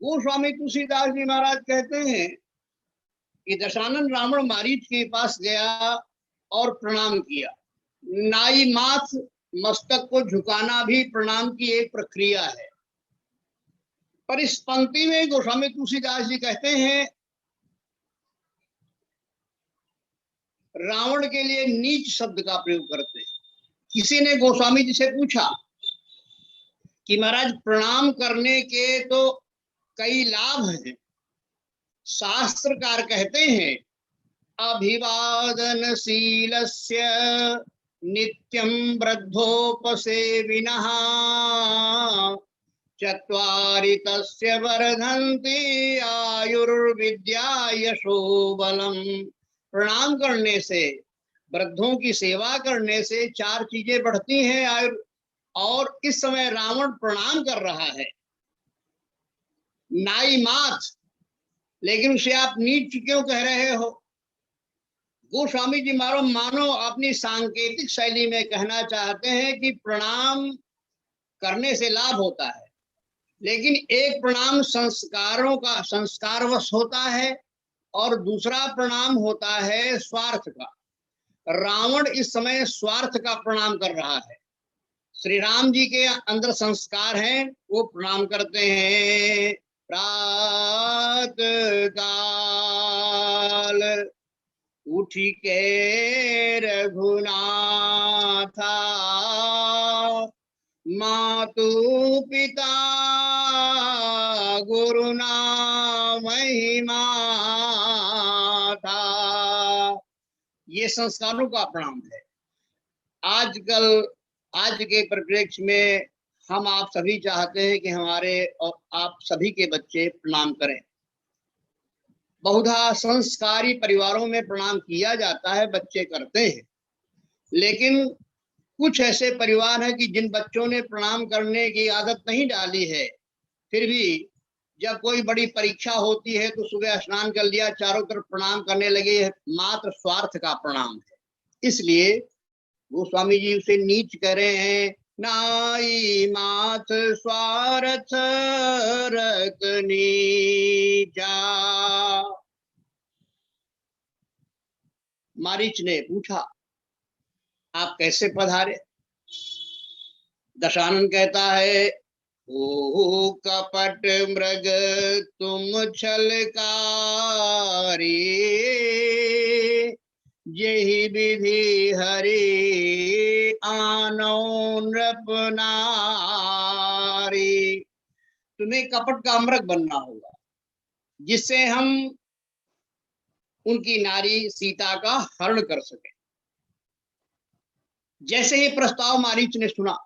गोस्वामी तुलसीदास जी महाराज कहते हैं कि दशानन रावण मारीच के पास गया और प्रणाम किया। नाई माथ मस्तक को झुकाना भी प्रणाम की एक प्रक्रिया है। पर इस पंक्ति में गोस्वामी तुलसीदास जी कहते हैं रावण के लिए नीच शब्द का प्रयोग करते हैं। किसी ने गोस्वामी जी से पूछा कि महाराज प्रणाम करने के तो कई लाभ हैं। शास्त्रकार कहते हैं अभिवादनशीलस्य नित्यं वृद्धोपसेविनः चत्वारि तस्य वर्धन्ति आयुर्विद्या यशो बलम्। प्रणाम करने से, वृद्धों की सेवा करने से 4 चीजें बढ़ती हैं आयु। और इस समय रावण प्रणाम कर रहा है, नाई माथ, लेकिन उसे आप नीच क्यों कह रहे हो? गोस्वामी जी मानो अपनी सांकेतिक शैली में कहना चाहते हैं कि प्रणाम करने से लाभ होता है, लेकिन एक प्रणाम संस्कारवश होता है और दूसरा प्रणाम होता है स्वार्थ का। रावण इस समय स्वार्थ का प्रणाम कर रहा है। श्री राम जी के अंदर संस्कार हैं, वो प्रणाम करते हैं। प्रात काल उठी के रघुनाथा मातु पिता गुरुना महिमा था। ये संस्कारों का प्रणाम है। आजकल आज के परिप्रेक्ष्य में हम आप सभी चाहते हैं कि हमारे और आप सभी के बच्चे प्रणाम करें। बहुधा संस्कारी परिवारों में प्रणाम किया जाता है, बच्चे करते हैं। लेकिन कुछ ऐसे परिवार हैं कि जिन बच्चों ने प्रणाम करने की आदत नहीं डाली है, फिर भी जब कोई बड़ी परीक्षा होती है तो सुबह स्नान कर लिया, चारों तरफ प्रणाम करने लगे। मात्र स्वार्थ का प्रणाम है। इसलिए गोस्वामी जी उसे नीच कह रहे हैं। नाई माथ स्वार्थ रत नीचा। मारीच ने पूछा आप कैसे पधारे? दशानन कहता है ओ कपट मृग तुम छलकारी यही विधि हरि आनो नृपनारी। तुम्हें कपट का मृग बनना होगा जिससे हम उनकी नारी सीता का हरण कर सके। जैसे ही प्रस्ताव मारीच ने सुना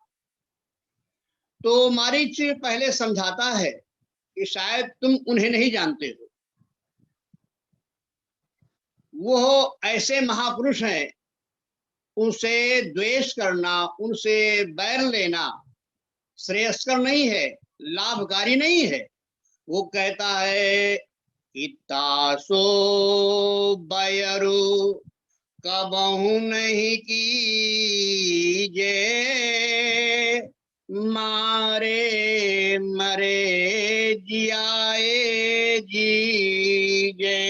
तो मारीच पहले समझाता है कि शायद तुम उन्हें नहीं जानते हो। वो ऐसे महापुरुष हैं, उनसे द्वेष करना, उनसे बैर लेना श्रेयस्कर नहीं है, लाभकारी नहीं है। वो कहता है इतासो बयरु कबहु नहीं कीजे मारे मरे जियाए जीजे।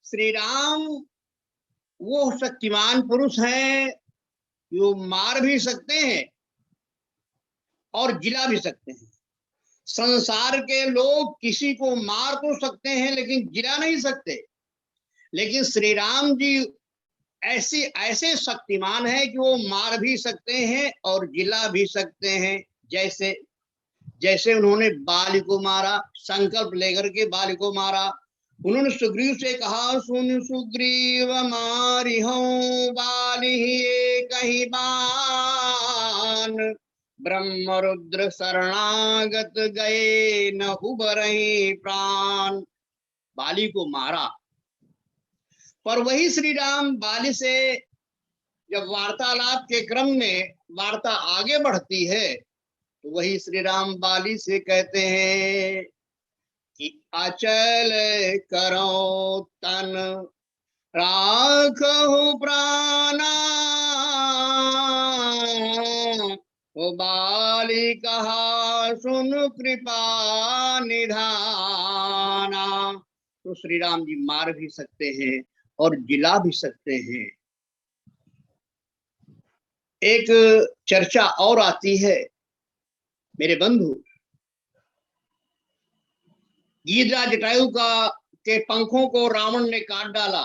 श्री राम वो शक्तिमान पुरुष हैं, जो मार भी सकते हैं और जिला भी सकते हैं। संसार के लोग किसी को मार तो सकते हैं लेकिन जिला नहीं सकते, लेकिन श्री राम जी ऐसे शक्तिमान है कि वो मार भी सकते हैं और जिला भी सकते हैं। जैसे जैसे उन्होंने बाली को मारा, संकल्प लेकर के बाली को मारा। उन्होंने सुग्रीव से कहा, सुन सुग्रीव मारी हूं बाली कहीं बान, ब्रह्म रुद्र शरणागत गए न उबरहि प्राण। बाली को मारा। पर वही श्री राम बाली से जब वार्तालाप के क्रम में वार्ता आगे बढ़ती है, तो वही श्री राम बाली से कहते हैं कि अचल करो तन राखो प्राणा, वो बाली कहा सुन कृपा निधाना। तो श्री राम जी मार भी सकते हैं और जिला भी सकते हैं। एक चर्चा और आती है मेरे बंधु, गीधराज जटायु के पंखों को रावण ने काट डाला।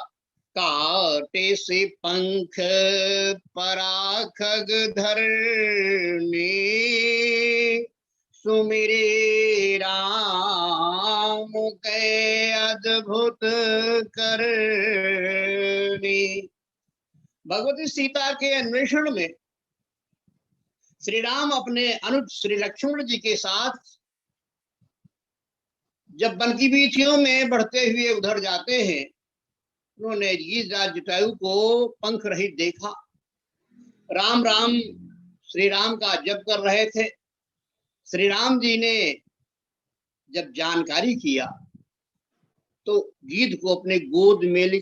काटे से पंख पराखग धरने, सुमिरे राम के अद्भुत करने। भगवती सीता के अन्वेषण में श्री राम अपने अनुज श्री लक्ष्मण जी के साथ जब वन की वीथियों में बढ़ते हुए उधर जाते हैं, उन्होंने गीधराज जटायु को पंख रहित देखा। राम राम श्री राम का जप कर रहे थे। श्री राम जी ने जब जानकारी किया तो गीध को अपने गोद में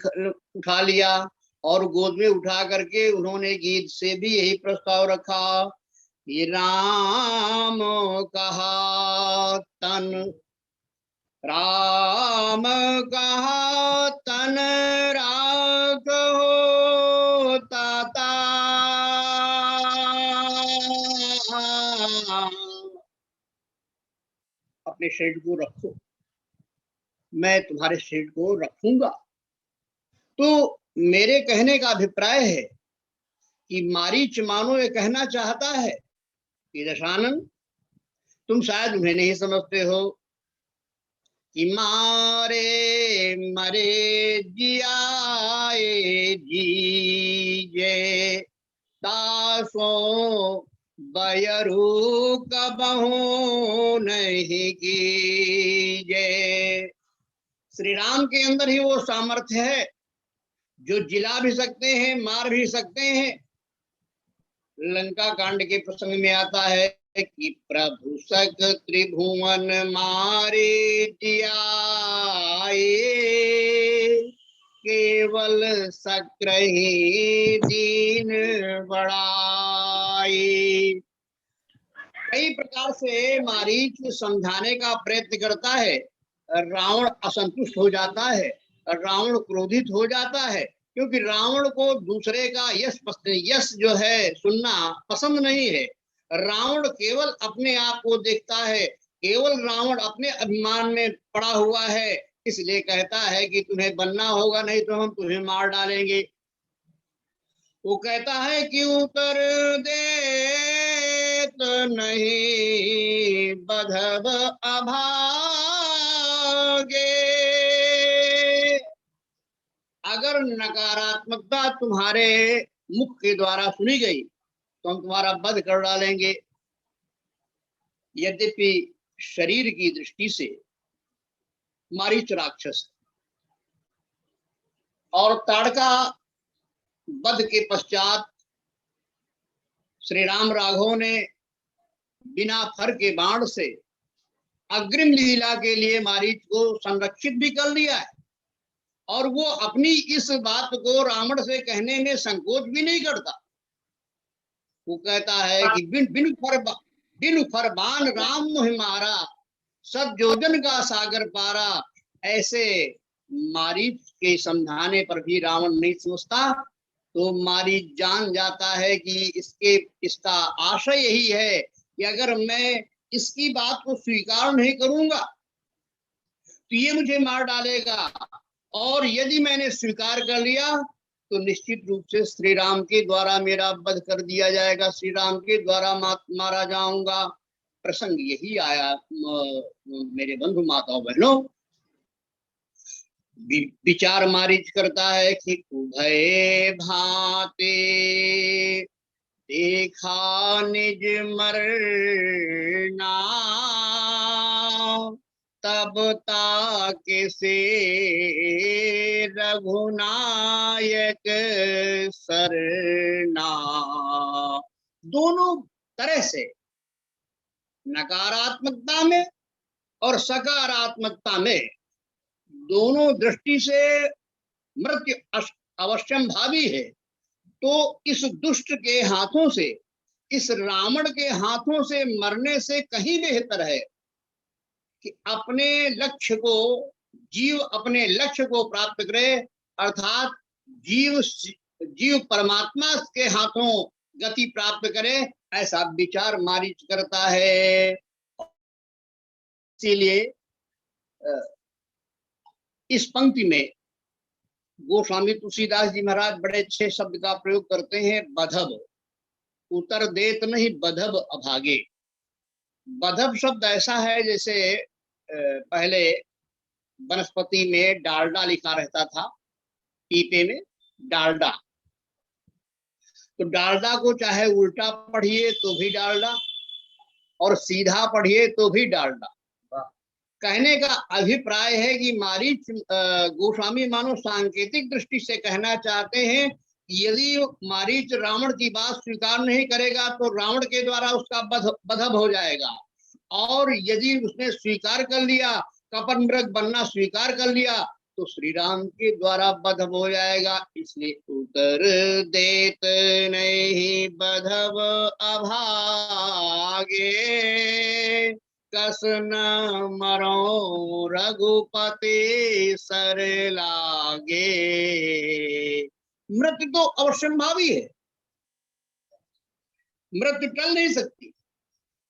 उठा लिया और गोद में उठा करके उन्होंने गीध से भी यही प्रस्ताव रखा कि राम कहा तन, राम कहा तन राखो ताता, अपने शरीर को रखो, मैं तुम्हारे शरीर को रखूंगा। तो मेरे कहने का अभिप्राय है कि मारीच मानो ये कहना चाहता है कि दशानन, तुम शायद उन्हें नहीं समझते हो कि मारे मरे जियाए जीजे, दासो बयरू कबहू नहीं कीजे। श्री राम के अंदर ही वो सामर्थ्य है जो जिला भी सकते हैं, मार भी सकते हैं। लंका कांड के प्रसंग में आता है कि प्रभु सक त्रिभुवन मारे जियाए, केवल शक्र ही दीन बढ़ाई। कई प्रकार से मारीच समझाने का प्रयत्न करता है, रावण असंतुष्ट हो जाता है, रावण क्रोधित हो जाता है, क्योंकि रावण को दूसरे का यश जो है सुनना पसंद नहीं है। रावण केवल अपने आप को देखता है, केवल रावण अपने अभिमान में पड़ा हुआ है, इसलिए कहता है कि तुम्हें बनना होगा, नहीं तो हम तुम्हें मार डालेंगे। वो कहता है कि उत्तर दे तो नहीं बधब अभागे, अगर नकारात्मकता तुम्हारे मुख के द्वारा सुनी गई तो हम तुम्हारा वध कर डालेंगे। यद्यपि शरीर की दृष्टि से मारीच राक्षस और ताड़का वध के पश्चात श्री राम राघव ने बिना फर के बाण से अग्रिम लीला के लिए मारीच को संरक्षित भी कर लिया है, और वो अपनी इस बात को रावण से कहने में संकोच भी नहीं करता। वो कहता है कि बिन फर बाण राम मोहि मारा, सब जोजन का सागर पारा। ऐसे मारीच के समझाने पर भी रावण नहीं समझता, तो मारीच जान जाता है कि इसका आशय यही है कि अगर मैं इसकी बात को स्वीकार नहीं करूंगा तो ये मुझे मार डालेगा, और यदि मैंने स्वीकार कर लिया तो निश्चित रूप से श्री राम के द्वारा मेरा वध कर दिया जाएगा, श्री राम के द्वारा मारा जाऊंगा। प्रसंग यही आया मेरे बंधु माताओं बहनों। विचार मारीच करता है कि उभय भाते देखा निज मरना, तब ताके से रघुनायक सरना। दोनों तरह से, नकारात्मकता में और सकारात्मकता में, दोनों दृष्टि से मृत्यु अवश्यम भावी है। तो इस दुष्ट के हाथों से, इस रावण के हाथों से मरने से कहीं बेहतर है कि अपने लक्ष्य को, जीव अपने लक्ष्य को प्राप्त करे, अर्थात जीव परमात्मा के हाथों गति प्राप्त करे, ऐसा विचार मारीच करता है। इसीलिए इस पंक्ति में गोस्वामी तुलसीदास जी महाराज बड़े अच्छे शब्द का प्रयोग करते हैं, बधब। उतर देत नहीं बधब अभागे। बधब शब्द ऐसा है जैसे पहले वनस्पति में डालडा लिखा रहता था, पीपे में डालडा, तो डालडा को चाहे उल्टा पढ़िए तो भी डालडा और सीधा पढ़िए तो भी डालडा। कहने का अभिप्राय है कि मारीच गोस्वामी मानो सांकेतिक दृष्टि से कहना चाहते हैं, यदि मारीच रावण की बात स्वीकार नहीं करेगा तो रावण के द्वारा उसका बधब हो जाएगा, और यदि उसने स्वीकार कर लिया, कपट मृग बनना स्वीकार कर लिया, तो श्री राम के द्वारा बधब हो जाएगा। इसलिए उतर देत नहीं बधब अभागे, कस न मरो रघुपति सर लागे। मृत्यु तो अवश्यंभावी है, मृत्यु टल नहीं सकती,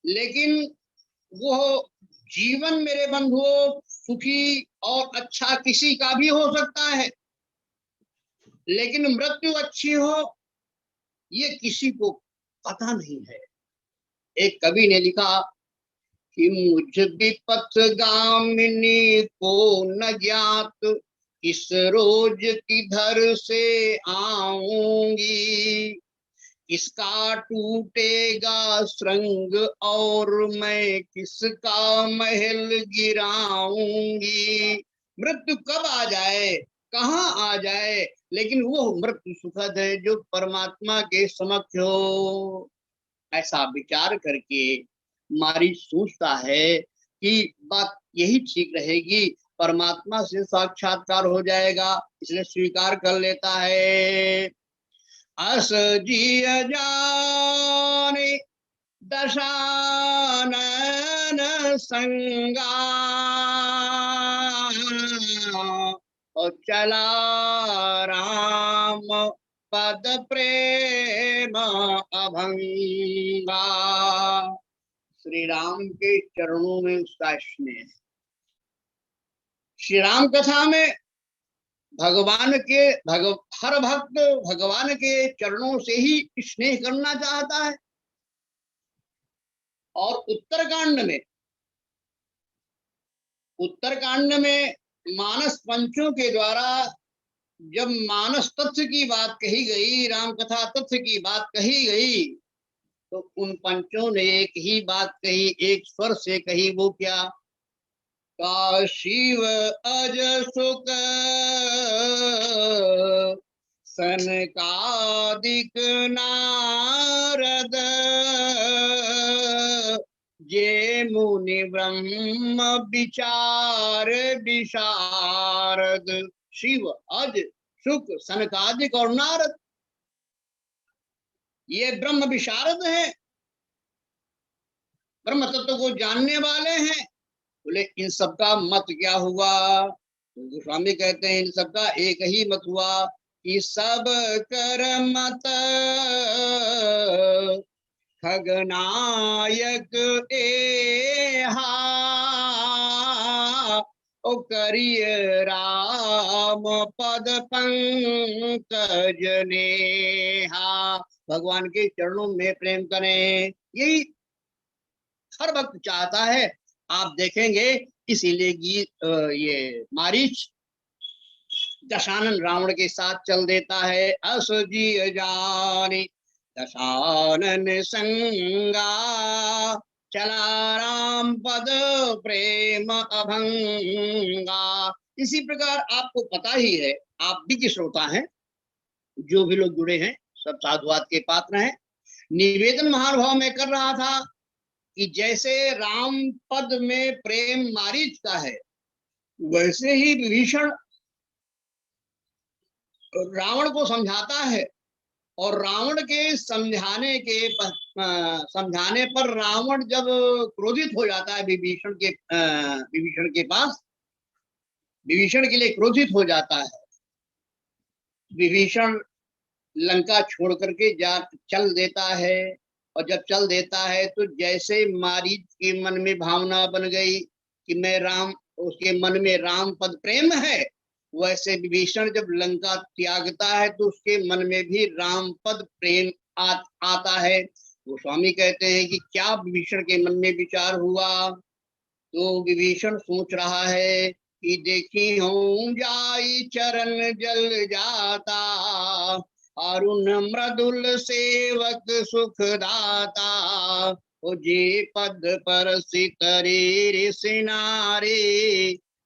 लेकिन वो जीवन मेरे बंधुओं सुखी और अच्छा किसी का भी हो सकता है, लेकिन मृत्यु अच्छी हो ये किसी को पता नहीं है। एक कवि ने लिखा कि मुझ विपथ गामिनी को न ज्ञात, किस रोज किधर से आऊंगी, किसका टूटेगा श्रृंग और मैं किसका महल गिराऊंगी। मृत्यु कब आ जाए, कहाँ आ जाए, लेकिन वो मृत्यु सुखद है जो परमात्मा के समक्ष हो। ऐसा विचार करके मारी सोचता है कि बात यही ठीक रहेगी, परमात्मा से साक्षात्कार हो जाएगा, इसलिए स्वीकार कर लेता है। अस जिय जाने दशानन संगा, और चला राम पद प्रेम अभंगा। श्री राम के चरणों में उसका स्नेह। श्री राम कथा में भगवान के हर भक्त भगवान के चरणों से ही स्नेह करना चाहता है। और उत्तरकांड में मानस पंचों के द्वारा जब मानस तथ्य की बात कही गई, राम कथा तथ्य की बात कही गई, तो उन पंचों ने एक ही बात कही, एक स्वर से कही, वो क्या? का शिव अज सुख सनकादिक नारद, जे मुनि ब्रह्म विचार विशारद। शिव अज सुख सनकादिक और नारद ये ब्रह्म विशारद हैं, ब्रह्म तत्व को जानने वाले हैं। बोले इन सबका मत क्या हुआ? गोस्वामी कहते हैं इन सबका एक ही मत हुआ कि सब कर मत खगनायक एहा ओ करिय राम पद पंकज नेहा। भगवान के चरणों में प्रेम करें, यही हर वक्त चाहता है। आप देखेंगे इसीलिए ये मारीच दशानन रावण के साथ चल देता है। अस जी जाने दशानन संगा चला राम पद प्रेम अभंगा। इसी प्रकार आपको पता ही है, आप भी की श्रोता हैं, जो भी लोग जुड़े हैं सब साधुवाद के पात्र हैं। निवेदन महानुभाव में कर रहा था कि जैसे राम पद में प्रेम मारीच का है, वैसे ही विभीषण रावण को समझाता है, और रावण के समझाने पर रावण जब क्रोधित हो जाता है विभीषण के पास, विभीषण के लिए क्रोधित हो जाता है। विभीषण लंका छोड़ करके चल देता है, और जब चल देता है तो जैसे मारीच के मन में भावना बन गई कि मैं राम, उसके मन में राम पद प्रेम है, वैसे विभीषण जब लंका त्यागता है तो उसके मन में भी राम पद प्रेम आता है। वो स्वामी कहते हैं कि क्या विभीषण के मन में विचार हुआ, तो विभीषण सोच रहा है कि देखी हूं जाई चरण जल जाता, अरुण मृदुल सेवक सुखदाता, ओ जे पद पर सितरे सिनारे,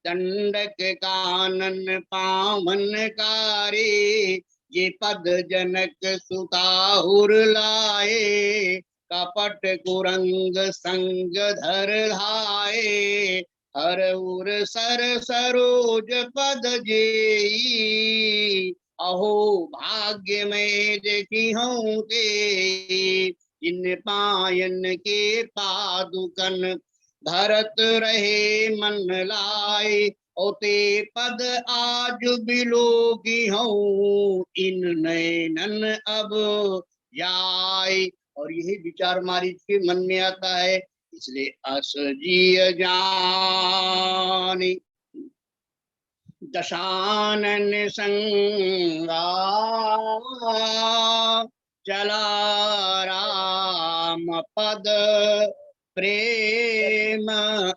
दंडक कानन पावन कारे, जे पद जनक सुताहुर लाए, कपट कुरंग संग धर धाये, हर उर सर सरोज पद जेई, अहो भाग्य में देखी हूँ ते, इन पायन के पादुकन धरत रहे मन लाए, ओते पद आज बिलो की हूँ, इन नैनन अब जाए। और यही विचार मारीच के मन में आता है, इसलिए अस जी जानी दशानन संगा चला राम पद प्रेम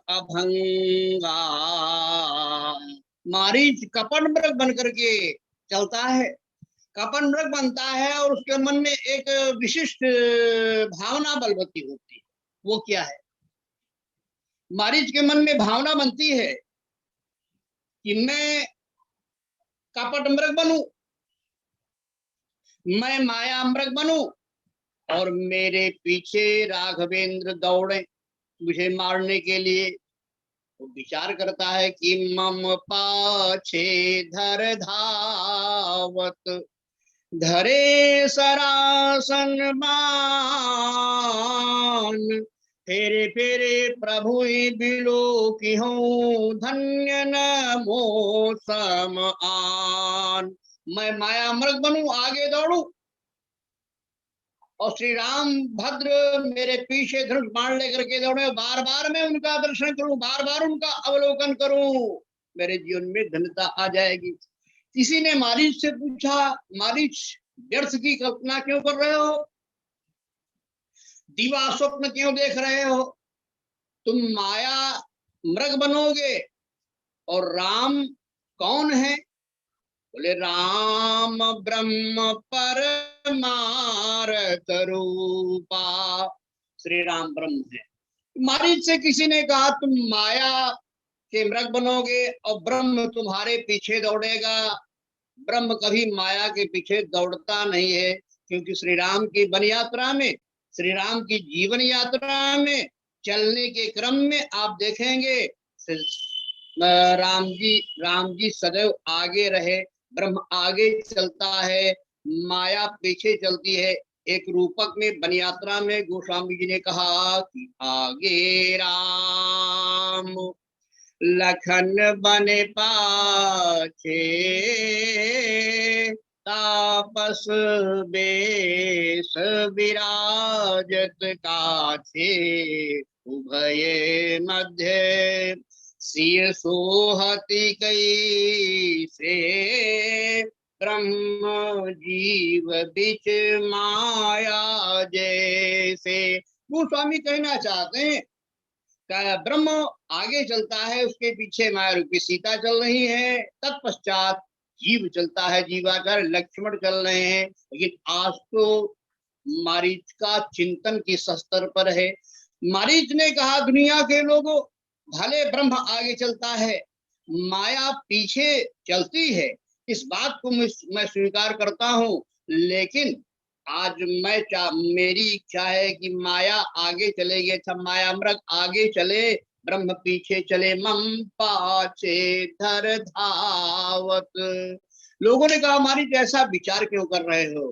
अभंगा। मारीच कपट मृग बन करके चलता है, कपट मृग बनता है, और उसके मन में एक विशिष्ट भावना बलवती होती है। वो क्या है? मारीच के मन में भावना बनती है कि मैं कपट मृग बनूं, मैं माया मृग बनूं, और मेरे पीछे राघवेंद्र दौड़े मुझे मारने के लिए। वो विचार करता है कि मम पाछे धर धावत, धरे सरासन मान, फेरे फेरे प्रभु बिलो की हूँ, धन्य नमो सम आन। मैं माया मृग बनूं, आगे दौड़ू, और श्री राम भद्र मेरे पीछे धनुष बाण लेकर के दौड़े, बार बार मैं उनका दर्शन करूं, बार बार उनका अवलोकन करूं, मेरे जीवन में धन्यता आ जाएगी। किसी ने मारीच से पूछा, मारीच व्यर्थ की कल्पना क्यों कर रहे हो, दीवा स्वप्न क्यों देख रहे हो, तुम माया मृग बनोगे, और राम कौन है? बोले राम ब्रह्म परमार्थ रूपा, श्री राम ब्रह्म है। मारीच से किसी ने कहा तुम माया के मृग बनोगे और ब्रह्म तुम्हारे पीछे दौड़ेगा। ब्रह्म कभी माया के पीछे दौड़ता नहीं है, क्योंकि श्री राम की वन यात्रा में, श्री राम की जीवन यात्रा में चलने के क्रम में आप देखेंगे राम जी सदैव आगे रहे, ब्रह्म आगे चलता है, माया पीछे चलती है। एक रूपक में वन यात्रा में गोस्वामी जी ने कहा कि आगे राम लखन बने पाछे तापस बेश विराजत काछे उभये मध्य सिय सोहति कई से ब्रह्म जीव बिच माया जैसे। गोस्वामी कहना चाहते हैं ब्रह्म आगे चलता है, उसके पीछे माया रूपी सीता चल रही है, तत्पश्चात जीव चलता है, जीवाचार्य लक्ष्मण चल रहे हैं। लेकिन आज तो मारीच का चिंतन किस स्तर पर है। मारीच ने कहा दुनिया के लोगों, भले ब्रह्म आगे चलता है, माया पीछे चलती है, इस बात को मैं स्वीकार करता हूं, लेकिन आज मेरी इच्छा है कि माया आगे चलेगी। अच्छा, माया मृग आगे चले, ब्रह्म पीछे चले, मम पाछे धर धावत। लोगों ने कहा हमारी ऐसा विचार क्यों कर रहे हो?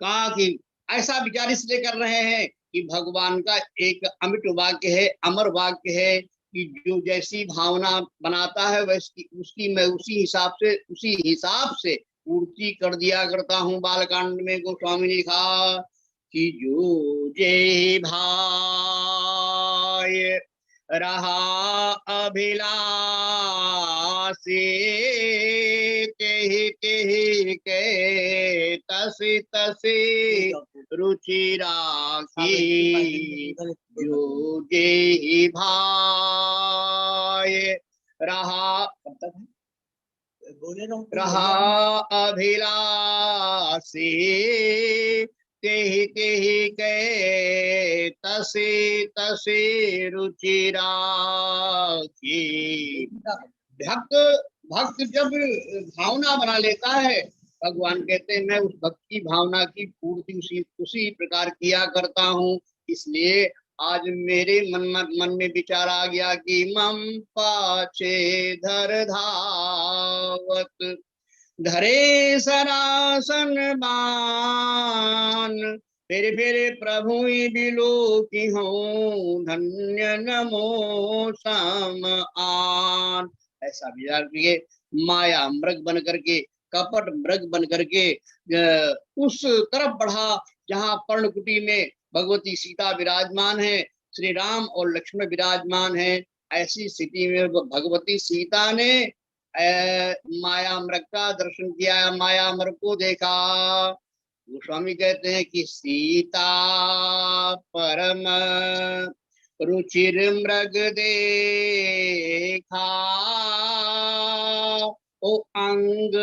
कहा कि ऐसा विचार इसलिए कर रहे हैं कि भगवान का एक अमिट वाक्य है, अमर वाक्य है कि जो जैसी भावना बनाता है वैसी उसकी मैं उसी हिसाब से पूर्ति कर दिया करता हूँ। बालकांड में गोस्वामी ने कहा कि जो जे भाई रहा अभिलाषी कही के तसी तसी रुचि राखी। जो जे भाई रहा अभिलाषी कही के तसे तसे रुचि राखी। भक्त जब भावना बना लेता है, भगवान कहते हैं मैं उस भक्त की भावना की पूर्ति उसी प्रकार किया करता हूँ। इसलिए आज मेरे मन में विचार आ गया कि मम पाछे धर धावत धरे सरासन बान फिर प्रभु बिलो की हूँ धन्य नमो सम आन। ऐसा विचार किए माया मृग बन करके, कपट मृग बन करके उस तरफ बढ़ा जहाँ पर्णकुटी में भगवती सीता विराजमान है, श्री राम और लक्ष्मण विराजमान है। ऐसी स्थिति में भगवती सीता ने माया मृग का दर्शन किया, माया मृग को देखा। गोस्वामी कहते हैं कि सीता परम रुचिर मृग देखा ओ अंग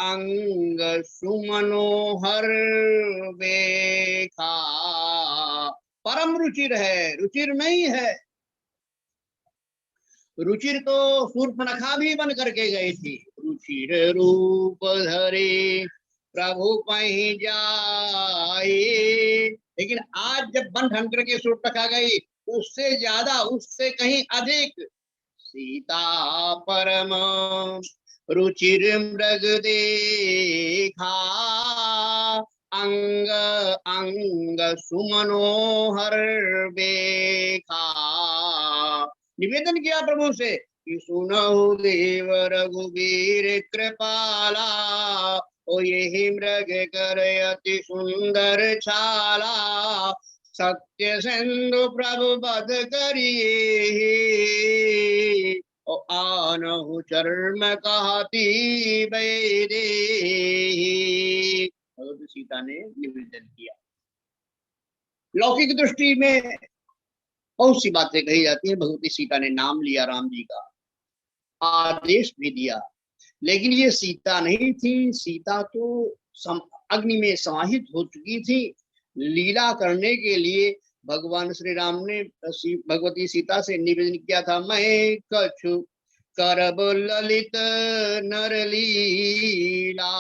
अंग सुमनोहर देखा। परम रुचिर है, रुचिर नहीं है। रुचिर तो शूर्पणखा भी बन करके गई थी। रुचिर रूप धरे प्रभु पही जाए, लेकिन आज जब बन ढंग करके शूर्पणखा गई, उससे ज्यादा, उससे कहीं अधिक सीता परम रुचिर मृग देखा अंग अंग सुमनोहर देखा। निवेदन किया प्रभु से कि सुनहु देव रघुवीर कृपाला ओ यही मृग कर अति सुंदर छाला सत्य सिंधु प्रभु बध करिए ओ आनहु चर्म कहती बैदे। भगवती सीता ने निवेदन किया। लौकिक दृष्टि में बहुत सी बातें कही जाती हैं। भगवती सीता ने नाम लिया राम जी का, आदेश भी दिया, लेकिन ये सीता नहीं थी। सीता तो अग्नि में समाहित हो चुकी थी। लीला करने के लिए भगवान श्री राम ने भगवती सीता से निवेदन किया था, मैं कछु करब ललित नर लीला।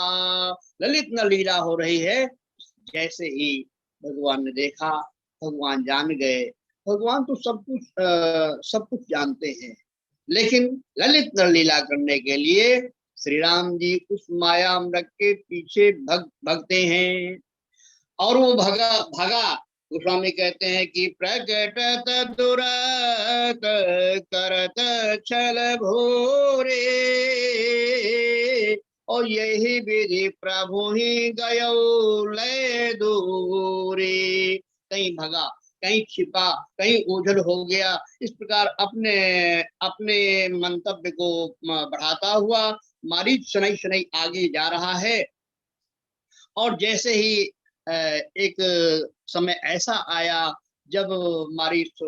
ललित नर लीला हो रही है। जैसे ही भगवान ने देखा, भगवान जान गए। भगवान तो सब कुछ जानते हैं, लेकिन ललित नर लीला करने के लिए श्री राम जी उस माया मृग के पीछे भगते हैं। और वो भगा गोस्वामी कहते हैं कि प्रकटत दुरत करत छल भोरे, और यही विधि प्रभु ही गयो लय दूरे। कहीं भगा, कहीं छिपा, कहीं ओझल हो गया। इस प्रकार अपने अपने मंतव्य को बढ़ाता हुआ मारीच शनै शनै आगे जा रहा है। और जैसे ही एक समय ऐसा आया जब मारीच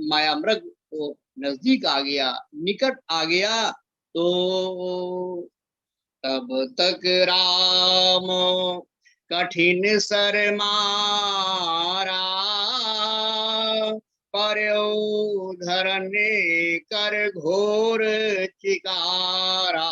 माया मृग को नजदीक आ गया, निकट आ गया, तो तब तक राम कठिन सर मारा, पर्यो धरने कर घोर चिकारा।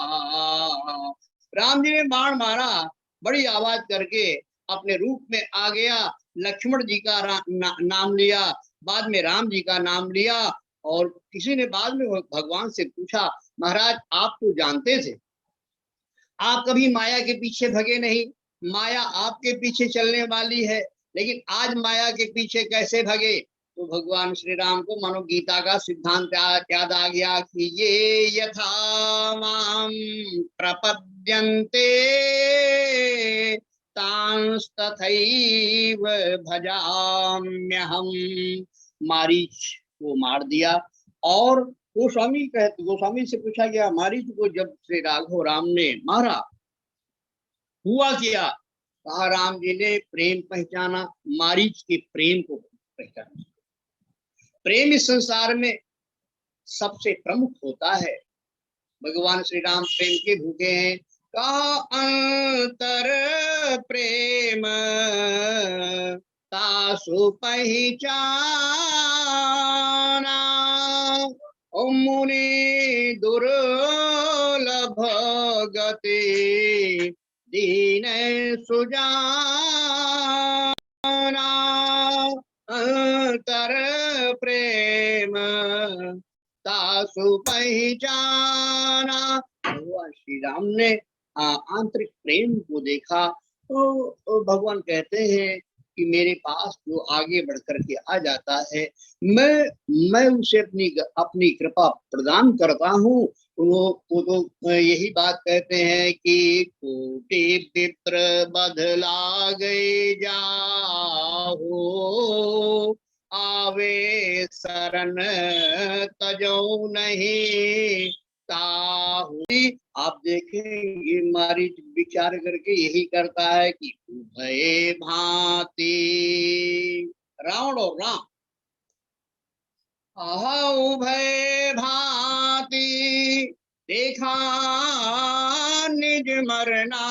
राम जी ने बाण मारा, बड़ी आवाज करके अपने रूप में आ गया। लक्ष्मण जी का नाम लिया, बाद में राम जी का नाम लिया। और किसी ने बाद में भगवान से पूछा, महाराज आप तो जानते थे, आप कभी माया के पीछे भगे नहीं, माया आपके पीछे चलने वाली है, लेकिन आज माया के पीछे कैसे भगे? तो भगवान श्री राम को मानो गीता का सिद्धांत याद आ गया कि ये यथा माम प्रपद्यन्ते तांस्तथैव भजाम्यहम्। मारीच को मार दिया। और गोस्वामी से पूछा गया, मारीच को जब श्री राघव राम ने मारा, हुआ क्या? कहा राम जी ने प्रेम पहचाना, मारीच के प्रेम को पहचाना। प्रेम इस संसार में सबसे प्रमुख होता है। भगवान श्री राम प्रेम के भूखे हैं। का अंतर प्रेम तासु पहचाना, ओ मुनि दुर्लभ गति दीन सुजाना। अंतर प्रेम तासु पहचाना। भगवान श्री राम ने आंतरिक प्रेम को देखा, तो भगवान कहते हैं कि मेरे पास जो आगे बढ़ करके आ जाता है, मैं उसे अपनी कृपा प्रदान करता हूँ। वो तो यही बात कहते हैं कि कोटि विप्र बदला गए जाहो, आवे शरण तजो नहीं ताहू। आप देखेंगे मारीच विचार करके यही करता है कि उभय भांति रावण और राम, आहा उभय भांति देखा निज मरना,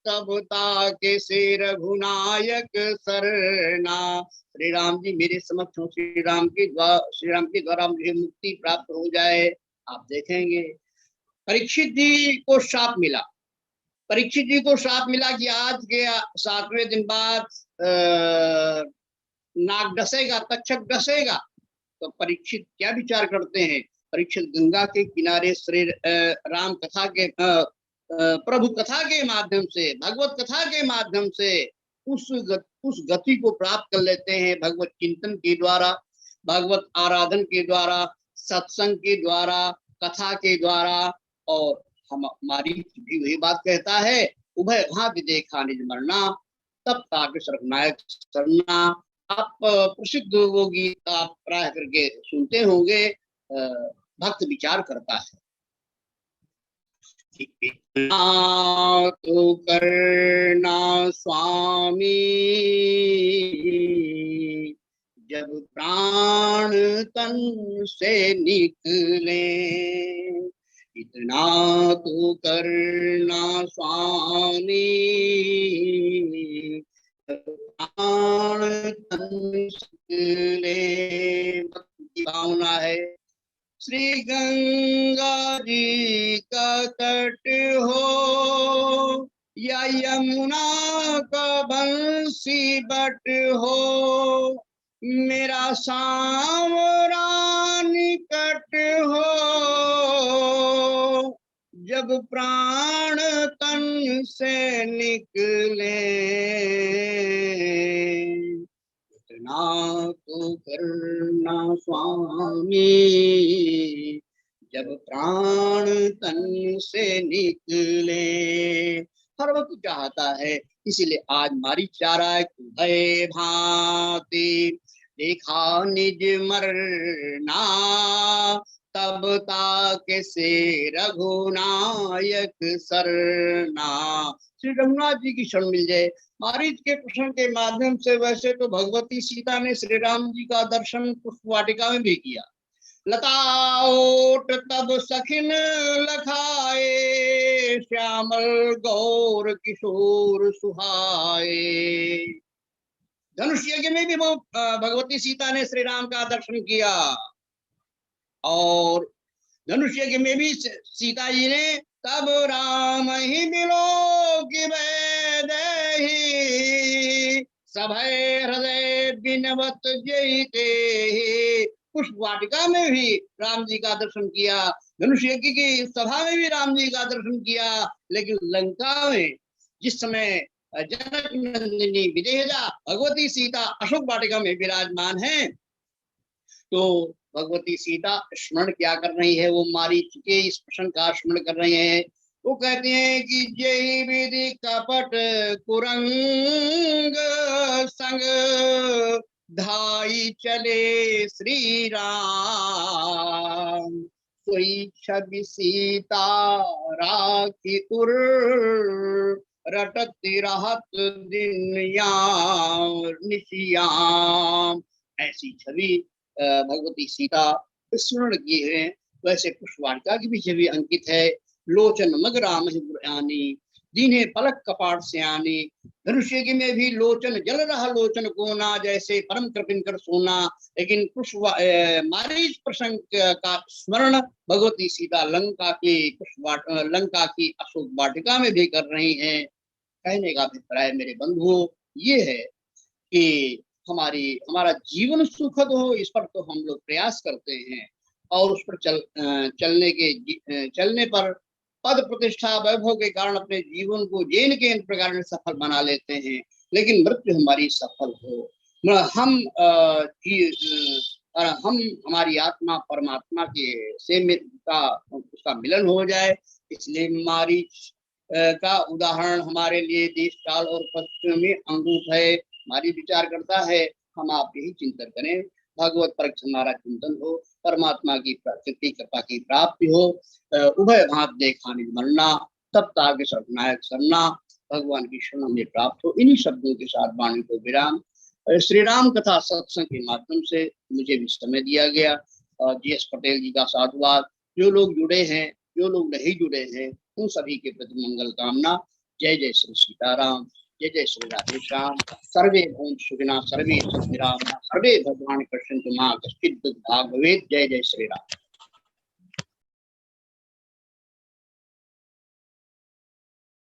तब ताके से रघुनायक सरना। श्री राम जी मेरे समक्ष हो, श्री राम के द्वारा मुझे मुक्ति प्राप्त हो जाए। आप देखेंगे परीक्षित जी को शाप मिला, परीक्षित जी को शाप मिला कि आज के 7वें दिन बाद नाग डसेगा, तक्षक डसेगा। तो परीक्षित क्या विचार करते हैं? परीक्षित गंगा के किनारे श्री राम कथा के प्रभु कथा के माध्यम से, भगवत कथा के माध्यम से उस गति को प्राप्त कर लेते हैं, भगवत चिंतन के द्वारा, भगवत आराधन के द्वारा, सत्संग के द्वारा, कथा के द्वारा। और हमारी भी वही बात कहता है, उभय भांति देखा निज मरना, तब ताके सर्वनायक सरना। आप प्रसिद्ध वो गीत आप प्राय करके सुनते होंगे, भक्त विचार करता है, तो करना स्वामी जब प्राण तन से निकले, इतना तो करना स्वामी प्राण तन से निकले। की भावना है, श्री गंगा जी का तट हो या यमुना का बंसी बट हो, मेरा सांवरा निकट हो, जब प्राण तन से निकले, करना तो करना स्वामी, जब प्राण तन से निकले। हर वक्त चाहता है, इसीलिए आज मारी चाह रहा है भय भांति, देखा निज मरना तब ताके से रघुनायक सरना। श्री रघुनाथ जी की शरण मिल जाए। मारीच के प्रश्न के माध्यम से वैसे तो भगवती सीता ने श्री राम जी का दर्शन पुष्प वाटिका में भी किया। लताओट तब सखिन लखाए, श्यामल गौर किशोर सुहाए। धनुष यज्ञ में भी वो भगवती सीता ने श्री राम का दर्शन किया, और धनुष यज्ञ में भी सीता जी ने तब राम ही मिलो कि वैदेही, सभय हृदय बिनवत जयते। पुष्प वाटिका में भी राम जी का दर्शन किया, धनुष यज्ञ की सभा में भी राम जी का दर्शन किया, लेकिन लंका में जिस समय जनक नंदिनी विदेहजा भगवती सीता अशोक वाटिका में विराजमान है, तो भगवती सीता स्मरण क्या कर रही है, वो मारीच के इस प्रश्न का स्मरण कर रही है। वो कहते हैं कि जय विधि कपट कुरंग संग, धाई चले श्री राम, सोई छवि सीता राखी उर, रटती रहत दिन निशियाम। ऐसी छवि भगवती सीता स्मरण की है। वैसे पुष्प वाटिका की भी छवि अंकित है। लोचन मग राम गुरयानी, दीने पलक कपाट स्यानी। धनुष्य में भी लोचन जल रहा लोचन कोना, जैसे परम कृपिन कर सोना। लेकिन पुष्प मारीच प्रसंग का स्मरण भगवती सीता लंका की अशोक वाटिका में भी कर रही हैं। कहने का अभिप्राय मेरे बंधुओं ये है कि हमारा जीवन सुखद हो, इस पर तो हम लोग प्रयास करते हैं, और उस पर चलने पर पद प्रतिष्ठा वैभव के कारण अपने जीवन को जेन के प्रकार से सफल बना लेते हैं। लेकिन मृत्यु हमारी सफल हो, हम हमारी आत्मा परमात्मा के से उसका मिलन हो जाए। इसलिए हमारी का उदाहरण हमारे लिए देश काल और पश्चिमी अनुरूप है। हमारी विचार करता है, हम आप यही चिंतन करें, भगवत पर हमारा चिंतन हो, परमात्मा की प्रकृति कृपा की प्राप्ति हो, उभय भात देखा निज मरना, तब ताके सर्वनायक सरना, भगवान की शरण हमें प्राप्त हो। इन्हीं शब्दों के साथ वाणी को विराम। श्री राम कथा सत्संग के माध्यम से मुझे भी समय दिया गया, और जीएस पटेल जी का साधुवाद। जो लोग जुड़े हैं, जो लोग नहीं जुड़े हैं, उन सभी के प्रति मंगल कामना। जय जय श्री सीताराम, जय जय श्री राधे श्याम। सर्वे भवन्तु सुखिनः, सर्वे सन्तु निरामयाः, सर्वे भद्राणि पश्यन्तु मा कश्चित् दुःखभाग् भवेत्। जय जय श्री राम।